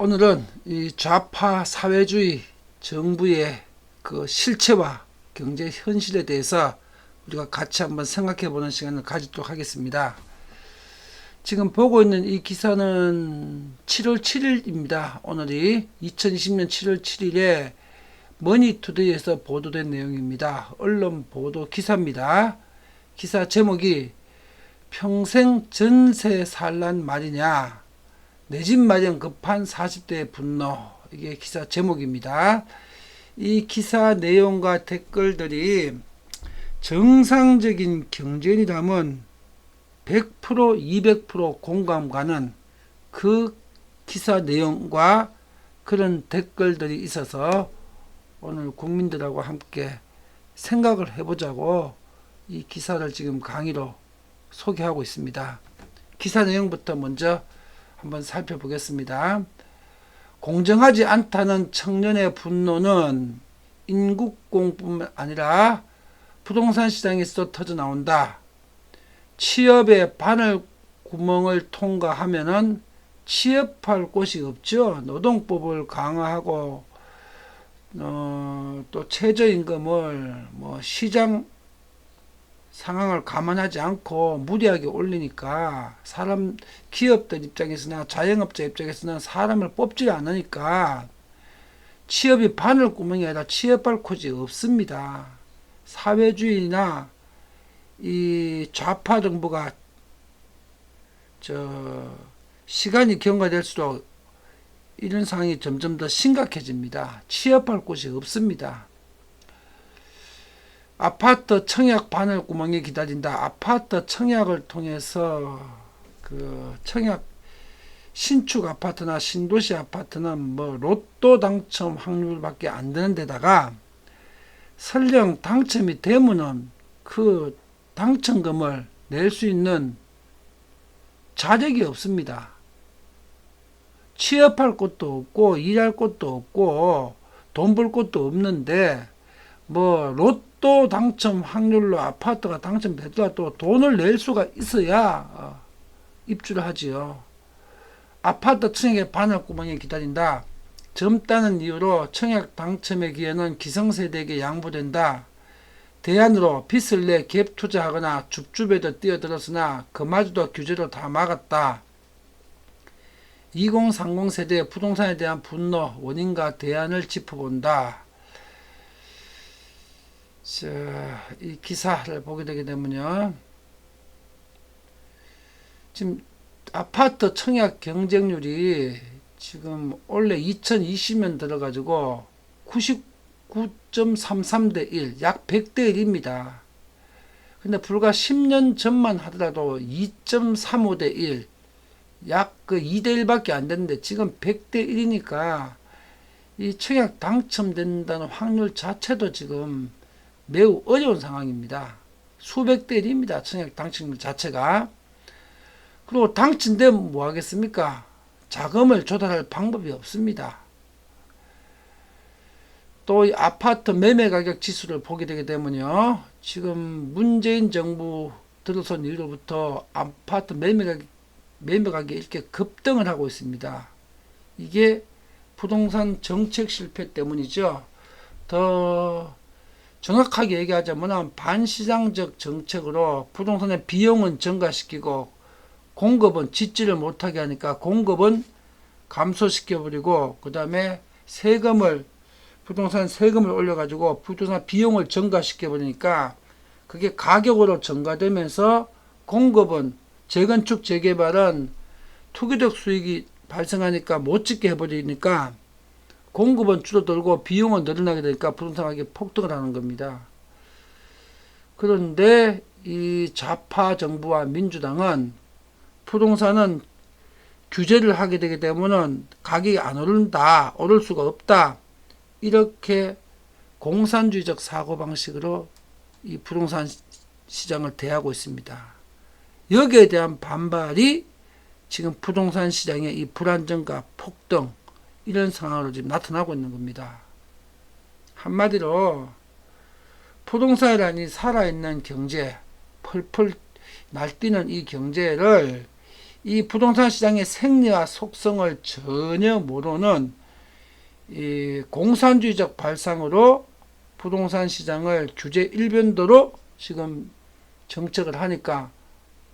오늘은 이 좌파 사회주의 정부의 그 실체와 경제 현실에 대해서 우리가 같이 한번 생각해 보는 시간을 가지도록 하겠습니다. 지금 보고 있는 이 기사는 7월 7일입니다. 오늘이 2020년 7월 7일에 머니투데이에서 보도된 내용입니다. 언론 보도 기사입니다. 기사 제목이 평생 전세 살란 말이냐, 내 집 마련 급한 40대의 분노. 이게 기사 제목입니다. 이 기사 내용과 댓글들이 정상적인 경제인이라면 100% 200% 공감 가는 그 기사 내용과 그런 댓글들이 있어서 오늘 국민들하고 함께 생각을 해보자고 이 기사를 지금 강의로 소개하고 있습니다. 기사 내용부터 먼저 한번 살펴보겠습니다. 공정하지 않다는 청년의 분노는 인국공뿐만 아니라 부동산 시장에서 터져나온다. 취업의 바늘 구멍을 통과하면은 취업할 곳이 없죠. 노동법을 강화하고 또 최저임금을 시장 상황을 감안하지 않고 무리하게 올리니까 기업들 입장에서나 자영업자 입장에서는 사람을 뽑지 않으니까 취업이 바늘구멍이 아니라 취업할 곳이 없습니다. 사회주의나 이 좌파 정부가 시간이 경과될수록 이런 상황이 점점 더 심각해집니다. 취업할 곳이 없습니다. 아파트 청약 바늘구멍이 기다린다. 아파트 청약을 통해서 그 청약 신축 아파트나 신도시 아파트는 로또 당첨 확률밖에 안 되는 데다가 설령 당첨이 되면은 그 당첨금을 낼 수 있는 자력이 없습니다. 취업할 곳도 없고 일할 곳도 없고 돈 벌 곳도 없는데 로또 당첨 확률로 아파트가 당첨되더라도 돈을 낼 수가 있어야 입주를 하지요. 아파트 청약의 바늘구멍이 기다린다. 젊다는 이유로 청약 당첨의 기회는 기성세대에게 양보된다. 대안으로 빚을 내 갭 투자하거나 줍줍에도 뛰어들었으나 그마저도 규제로 다 막았다. 2030 세대의 부동산에 대한 분노, 원인과 대안을 짚어본다. 이 기사를 보게 되게 되면요, 지금 아파트 청약 경쟁률이 지금 원래 2020년 들어가지고 99.33대 1, 약 100대 1입니다. 근데 불과 10년 전만 하더라도 2.35대 1, 약 2대 1밖에 안 되는데 지금 100대 1이니까 이 청약 당첨된다는 확률 자체도 지금 매우 어려운 상황입니다. 수백 대 1입니다. 청약 당첨률 자체가. 그리고 당첨되면 뭐 하겠습니까? 자금을 조달할 방법이 없습니다. 또 이 아파트 매매 가격 지수를 보게 되게 되면요, 지금 문재인 정부 들어선 이후로부터 아파트 매매 가격이 이렇게 급등을 하고 있습니다. 이게 부동산 정책 실패 때문이죠. 더 정확하게 얘기하자면 반시장적 정책으로 부동산의 비용은 증가시키고 공급은 짓지를 못하게 하니까 공급은 감소시켜버리고 그 다음에 부동산 세금을 올려가지고 부동산 비용을 증가시켜버리니까 그게 가격으로 증가되면서 공급은 재건축 재개발은 투기적 수익이 발생하니까 못 짓게 해버리니까 공급은 줄어들고 비용은 늘어나게 되니까 부동산 가격이 폭등을 하는 겁니다. 그런데 이 좌파 정부와 민주당은 부동산은 규제를 하게 되게 되면은 가격이 안 오른다, 오를 수가 없다, 이렇게 공산주의적 사고방식으로 이 부동산 시장을 대하고 있습니다. 여기에 대한 반발이 지금 부동산 시장의 이 불안정과 폭등, 이런 상황으로 지금 나타나고 있는 겁니다. 한마디로 부동산이라니 살아있는 경제, 펄펄 날뛰는 이 경제를 이 부동산 시장의 생리와 속성을 전혀 모르는 이 공산주의적 발상으로 부동산 시장을 규제 일변도로 지금 정책을 하니까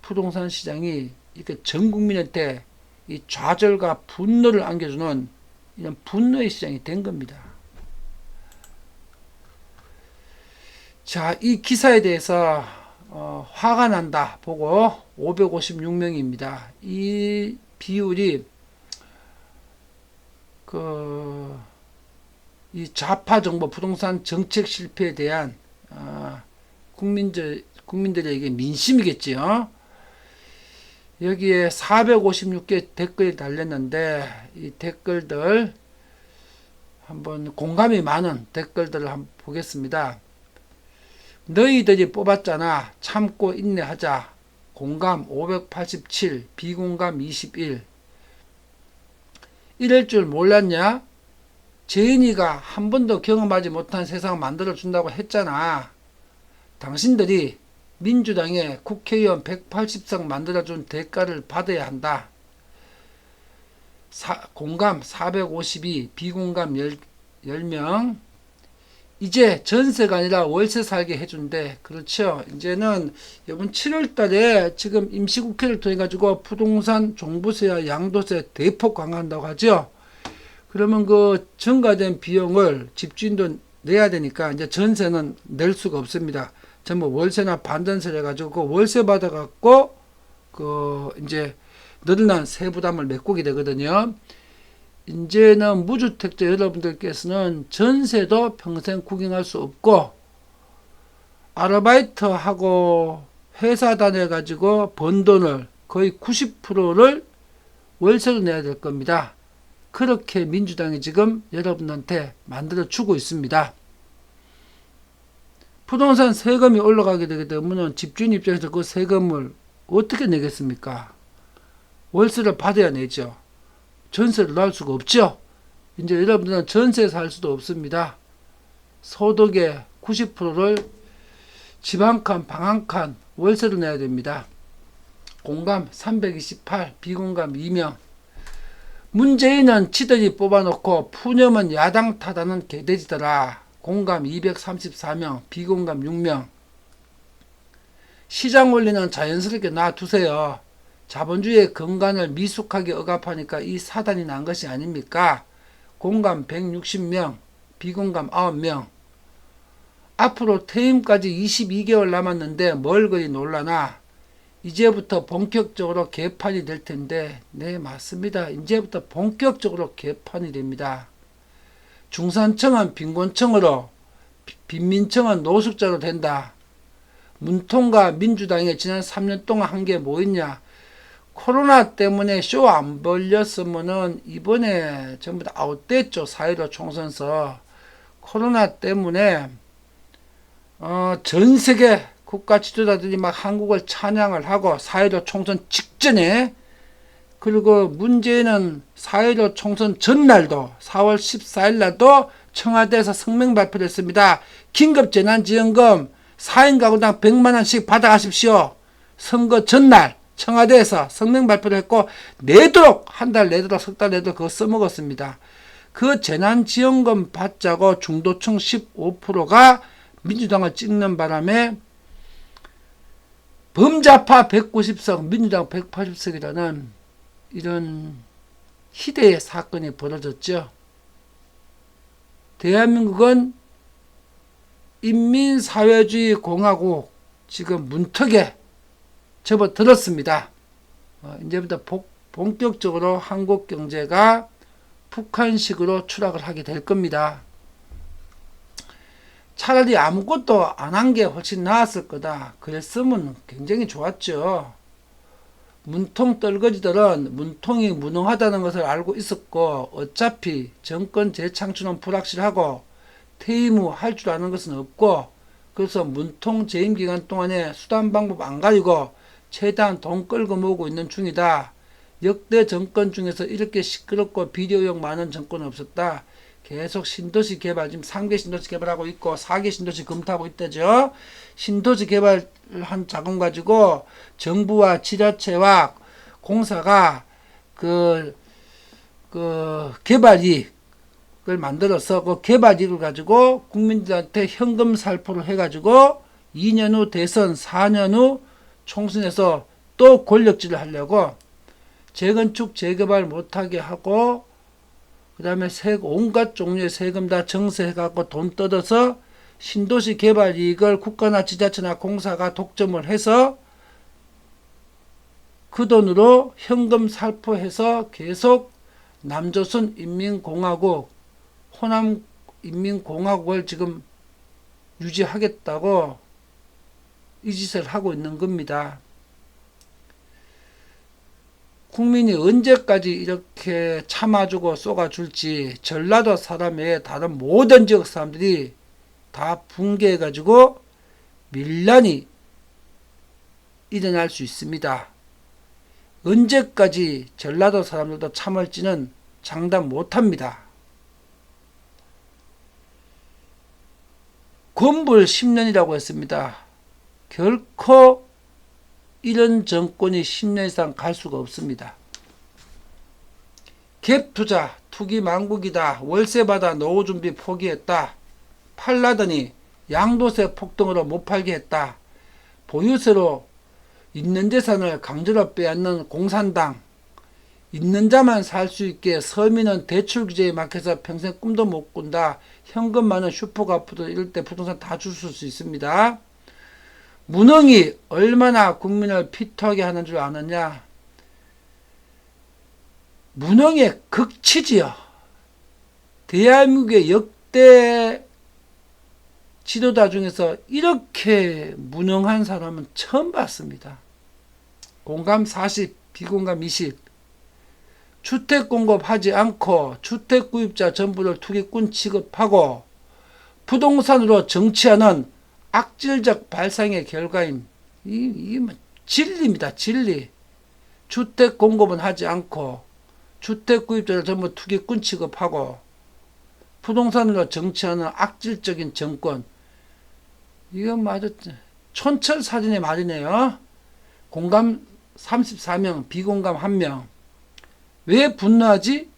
부동산 시장이 이렇게 전 국민한테 이 좌절과 분노를 안겨주는 이런 분노의 시장이 된 겁니다. 자, 이 기사에 대해서 화가 난다 보고 556명입니다. 이 비율이 이 좌파 정부 부동산 정책 실패에 대한 국민들에게 민심이겠지요. 여기에 456개 댓글이 달렸는데 이 댓글들 한번 공감이 많은 댓글들을 한번 보겠습니다. 너희들이 뽑았잖아. 참고 인내하자. 공감 587, 비공감 21. 이럴 줄 몰랐냐? 재인이가 한 번도 경험하지 못한 세상을 만들어준다고 했잖아. 당신들이 민주당의 국회의원 180석 만들어준 대가를 받아야 한다. 공감 452, 비공감 10명. 이제 전세가 아니라 월세 살게 해준대. 그렇죠. 이제는 이번 7월 달에 지금 임시국회를 통해 가지고 부동산 종부세와 양도세 대폭 강화한다고 하죠. 그러면 그 증가된 비용을 집주인도 내야 되니까 이제 전세는 낼 수가 없습니다. 전부 월세나 반전세를 해가지고 그 월세 받아갖고 그 이제 늘어난 세부담을 메꾸게 되거든요. 이제는 무주택자 여러분들께서는 전세도 평생 구경할 수 없고 아르바이트하고 회사 다녀가지고 번 돈을 거의 90%를 월세로 내야 될 겁니다. 그렇게 민주당이 지금 여러분한테 만들어 주고 있습니다. 부동산 세금이 올라가게 되게 되면 집주인 입장에서 그 세금을 어떻게 내겠습니까? 월세를 받아야 내죠. 전세를 날 수가 없죠. 이제 여러분들은 전세에 살 수도 없습니다. 소득의 90%를 집 한 칸, 방 한 칸 월세로 내야 됩니다. 공감 328, 비공감 2명. 문재인은 지들이 뽑아놓고 푸념은 야당 타다는 개돼지더라. 공감 234명, 비공감 6명. 시장 원리는 자연스럽게 놔두세요. 자본주의의 근간을 미숙하게 억압하니까 이 사단이 난 것이 아닙니까? 공감 160명, 비공감 9명. 앞으로 퇴임까지 22개월 남았는데 뭘 그리 놀라나? 이제부터 본격적으로 개판이 될 텐데, 네, 맞습니다. 이제부터 본격적으로 개판이 됩니다. 중산층은 빈곤층으로, 빈민층은 노숙자로 된다. 문통과 민주당이 지난 3년 동안 한 게 뭐 있냐? 코로나 때문에 쇼 안 벌렸으면은 이번에 전부 다 아웃됐죠. 4.15 총선서. 코로나 때문에 전 세계 국가 지도자들이 막 한국을 찬양을 하고 4.15 총선 직전에, 그리고 문재인은 4.15 총선 전날도 4월 14일 날도 청와대에서 성명 발표를 했습니다. 긴급재난지원금 4인 가구당 100만원씩 받아가십시오. 선거 전날 청와대에서 성명 발표를 했고 내도록, 한 달 내도록, 석 달 내도록 그거 써먹었습니다. 그 재난지원금 받자고 중도층 15%가 민주당을 찍는 바람에 범자파 190석, 민주당 180석이라는 이런 희대의 사건이 벌어졌죠. 대한민국은 인민사회주의 공화국 지금 문턱에 접어들었습니다. 이제부터 본격적으로 한국 경제가 북한식으로 추락을 하게 될 겁니다. 차라리 아무것도 안 한 게 훨씬 나았을 거다. 그랬으면 굉장히 좋았죠. 문통 떨거지들은 문통이 무능하다는 것을 알고 있었고 어차피 정권 재창출은 불확실하고 퇴임 후 할 줄 아는 것은 없고, 그래서 문통 재임 기간 동안에 수단 방법 안 가리고 최대한 돈 끌고 모으고 있는 중이다. 역대 정권 중에서 이렇게 시끄럽고 비리의혹 많은 정권은 없었다. 계속 신도시 개발, 지금 3개 신도시 개발하고 있고 4개 신도시 검토하고 있다죠. 신도시 개발한 자금 가지고 정부와 지자체와 공사가 개발 이익을 만들어서 그 개발 이익을 가지고 국민들한테 현금 살포를 해가지고 2년 후 대선, 4년 후 총선에서 또 권력질을 하려고 재건축, 재개발 못하게 하고 그 다음에 온갖 종류의 세금 다 정세해갖고 돈 뜯어서 신도시 개발 이익을 국가나 지자체나 공사가 독점을 해서 그 돈으로 현금 살포해서 계속 남조선 인민공화국, 호남 인민공화국을 지금 유지하겠다고 이 짓을 하고 있는 겁니다. 국민이 언제까지 이렇게 참아주고 쏘아줄지 전라도 사람 외에 다른 모든 지역 사람들이 다 붕괴해가지고 밀란이 일어날 수 있습니다. 언제까지 전라도 사람들도 참을지는 장담 못합니다. 건불 10년이라고 했습니다. 결코 이런 정권이 10년 이상 갈 수가 없습니다. 갭투자, 투기 망국이다. 월세받아 노후준비 포기했다. 팔라더니 양도세 폭등으로 못 팔게 했다. 보유세로 있는 재산을 강제로 빼앗는 공산당. 있는 자만 살 수 있게 서민은 대출 규제에 막혀서 평생 꿈도 못 꾼다. 현금 많은 슈퍼가푸드 이럴 때 부동산 다 줄 수 있습니다. 무능이 얼마나 국민을 피토하게 하는 줄 아느냐. 무능의 극치지요. 대한민국의 역대 지도자 중에서 이렇게 무능한 사람은 처음 봤습니다. 공감 40, 비공감 20. 주택 공급하지 않고 주택 구입자 전부를 투기꾼 취급하고 부동산으로 정치하는 악질적 발상의 결과인 이 진리입니다. 진리. 주택 공급은 하지 않고 주택 구입자를 전부 투기꾼 취급하고 부동산으로 정치하는 악질적인 정권. 이건 마저 촌철살인의 말이네요. 공감 34명, 비공감 1명. 왜 분노하지?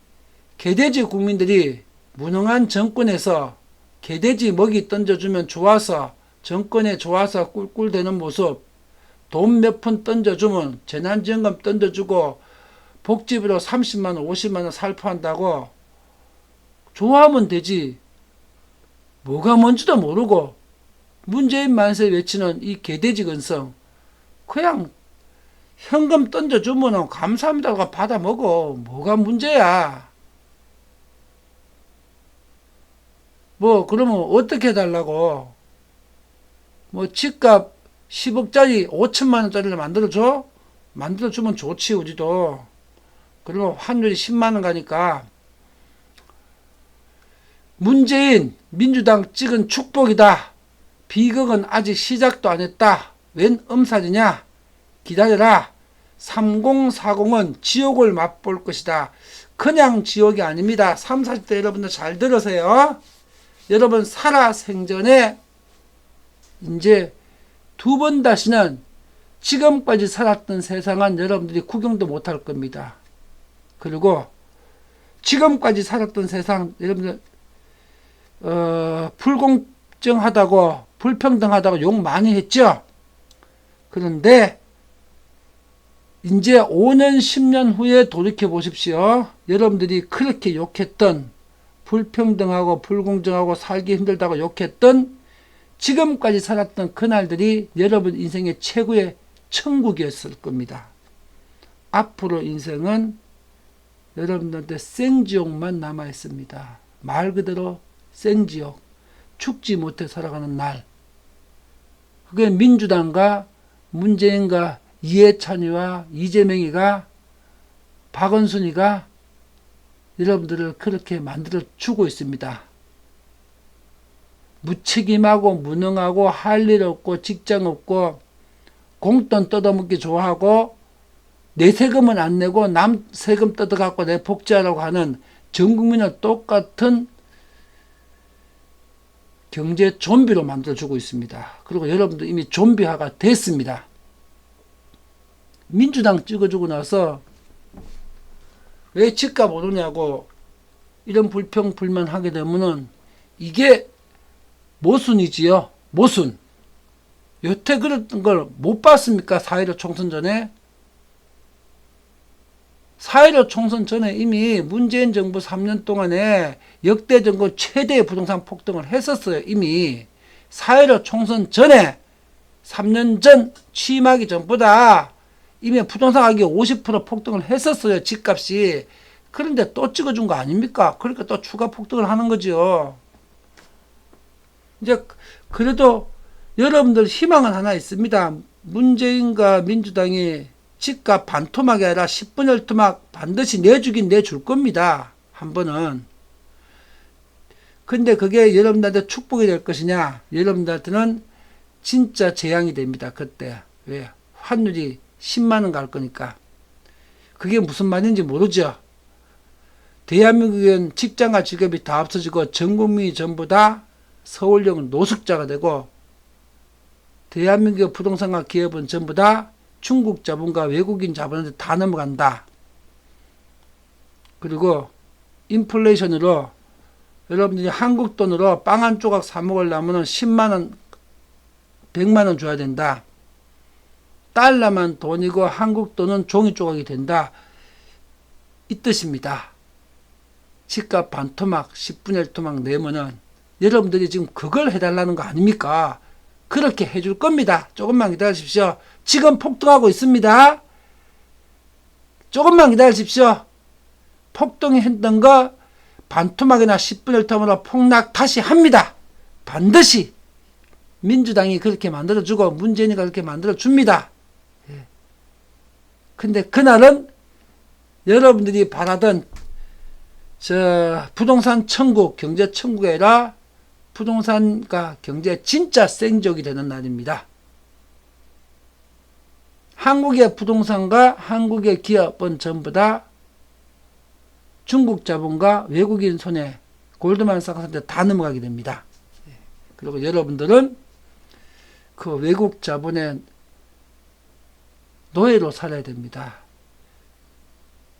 개돼지 국민들이 무능한 정권에서 개돼지 먹이 던져주면 좋아서 정권에 좋아서 꿀꿀대는 모습, 돈 몇 푼 던져주면 재난지원금 던져주고 복지비로 30만원 50만원 살포한다고 좋아하면 되지. 뭐가 뭔지도 모르고 문재인 만세 외치는 이 개돼지 근성, 그냥 현금 던져주면 감사합니다가 받아 먹어. 뭐가 문제야. 뭐 그러면 어떻게 해달라고. 뭐 집값 10억짜리 5천만원짜리를 만들어줘? 만들어주면 좋지. 우리도. 그러면 환율이 10만원 가니까. 문재인 민주당 찍은 축복이다. 비극은 아직 시작도 안 했다. 웬 엄살이냐. 기다려라. 3040은 지옥을 맛볼 것이다. 그냥 지옥이 아닙니다. 30, 40대 여러분들 잘 들으세요. 여러분 살아생전에 이제 두 번 다시는 지금까지 살았던 세상은 여러분들이 구경도 못할 겁니다. 그리고 지금까지 살았던 세상 여러분들 불공정하다고 불평등하다고 욕 많이 했죠. 그런데 이제 5년 10년 후에 돌이켜 보십시오. 여러분들이 그렇게 욕했던 불평등하고 불공정하고 살기 힘들다고 욕했던 지금까지 살았던 그날들이 여러분 인생의 최고의 천국이었을 겁니다. 앞으로 인생은 여러분들한테 생지옥만 남아 있습니다. 말 그대로 생지옥. 죽지 못해 살아가는 날. 그게 민주당과 문재인과 이해찬이와 이재명이가 박원순이가 여러분들을 그렇게 만들어 주고 있습니다. 무책임하고 무능하고 할 일 없고 직장 없고 공돈 뜯어먹기 좋아하고 내 세금은 안 내고 남 세금 뜯어갖고 내 복지하라고 하는 전 국민을 똑같은 경제 좀비로 만들어주고 있습니다. 그리고 여러분도 이미 좀비화가 됐습니다. 민주당 찍어주고 나서 왜 집값 오르냐고 이런 불평 불만하게 되면은 이게 모순이지요. 모순. 여태 그랬던 걸 못 봤습니까? 4.15 총선 전에. 4.15 총선 전에 이미 문재인 정부 3년 동안에 역대 정부 최대의 부동산 폭등을 했었어요. 이미 4.15 총선 전에 3년 전 취임하기 전보다 이미 부동산 가격이 50% 폭등을 했었어요. 집값이. 그런데 또 찍어준 거 아닙니까? 그러니까 또 추가 폭등을 하는 거죠. 이제 그래도 여러분들 희망은 하나 있습니다. 문재인과 민주당이 집값 반토막이 아니라 10분의 1 토막 반드시 내주긴 내줄 겁니다. 한 번은. 근데 그게 여러분들한테 축복이 될 것이냐? 여러분들한테는 진짜 재앙이 됩니다. 그때. 왜? 환율이 10만원 갈 거니까. 그게 무슨 말인지 모르죠. 대한민국은 직장과 직업이 다 없어지고 전 국민이 전부 다 서울형 노숙자가 되고 대한민국의 부동산과 기업은 전부 다 중국 자본과 외국인 자본한테 다 넘어간다. 그리고 인플레이션으로 여러분들이 한국 돈으로 빵 한 조각 사 먹으려면 10만원, 100만원 줘야 된다. 달러만 돈이고 한국 돈은 종이 조각이 된다. 이 뜻입니다. 집값 반토막, 10분의 1 토막 내면은 여러분들이 지금 그걸 해달라는 거 아닙니까? 그렇게 해줄 겁니다. 조금만 기다리십시오. 지금 폭등하고 있습니다. 조금만 기다리십시오. 폭등이 했던 거 반토막이나 10분의 1 토막으로 폭락 다시 합니다. 반드시 민주당이 그렇게 만들어주고 문재인이가 그렇게 만들어줍니다. 근데 그날은 여러분들이 바라던 부동산 천국, 경제 천국이 아니라 부동산과 경제 진짜 생적이 되는 날입니다. 한국의 부동산과 한국의 기업은 전부 다 중국 자본과 외국인 손에 골드만삭스한테 다 넘어가게 됩니다. 그리고 여러분들은 그 외국 자본의 노예로 살아야 됩니다.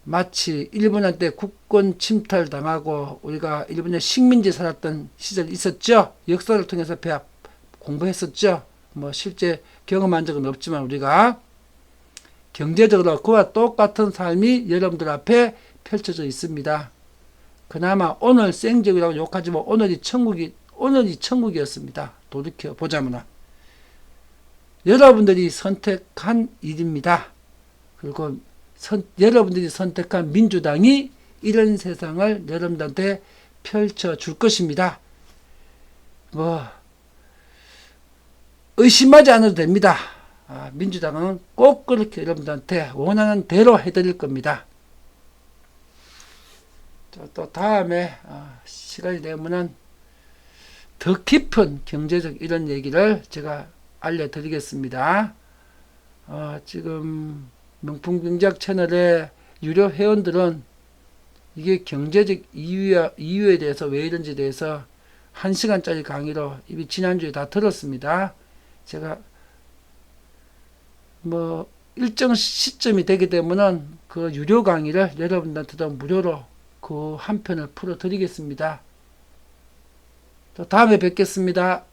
마치 일본한테 국권 침탈 당하고 우리가 일본의 식민지 살았던 시절이 있었죠. 역사를 통해서 공부했었죠. 뭐 실제 경험한 적은 없지만 우리가 경제적으로 그와 똑같은 삶이 여러분들 앞에 펼쳐져 있습니다. 그나마 오늘 생적이라고 욕하지만 오늘이 천국이었습니다. 돌이켜 보자면 여러분들이 선택한 일입니다. 그리고 여러분들이 선택한 민주당이 이런 세상을 여러분들한테 펼쳐줄 것입니다. 의심하지 않아도 됩니다. 민주당은 꼭 그렇게 여러분들한테 원하는 대로 해드릴 겁니다. 또 다음에 시간이 되면은 더 깊은 경제적 이런 얘기를 제가 알려드리겠습니다. 지금 명품경제학 채널의 유료 회원들은 이게 경제적 이유에 대해서 왜 이런지에 대해서 1시간짜리 강의로 이미 지난주에 다 들었습니다. 제가 일정 시점이 되게 되면은 그 유료 강의를 여러분들한테도 무료로 그 한 편을 풀어 드리겠습니다. 또 다음에 뵙겠습니다.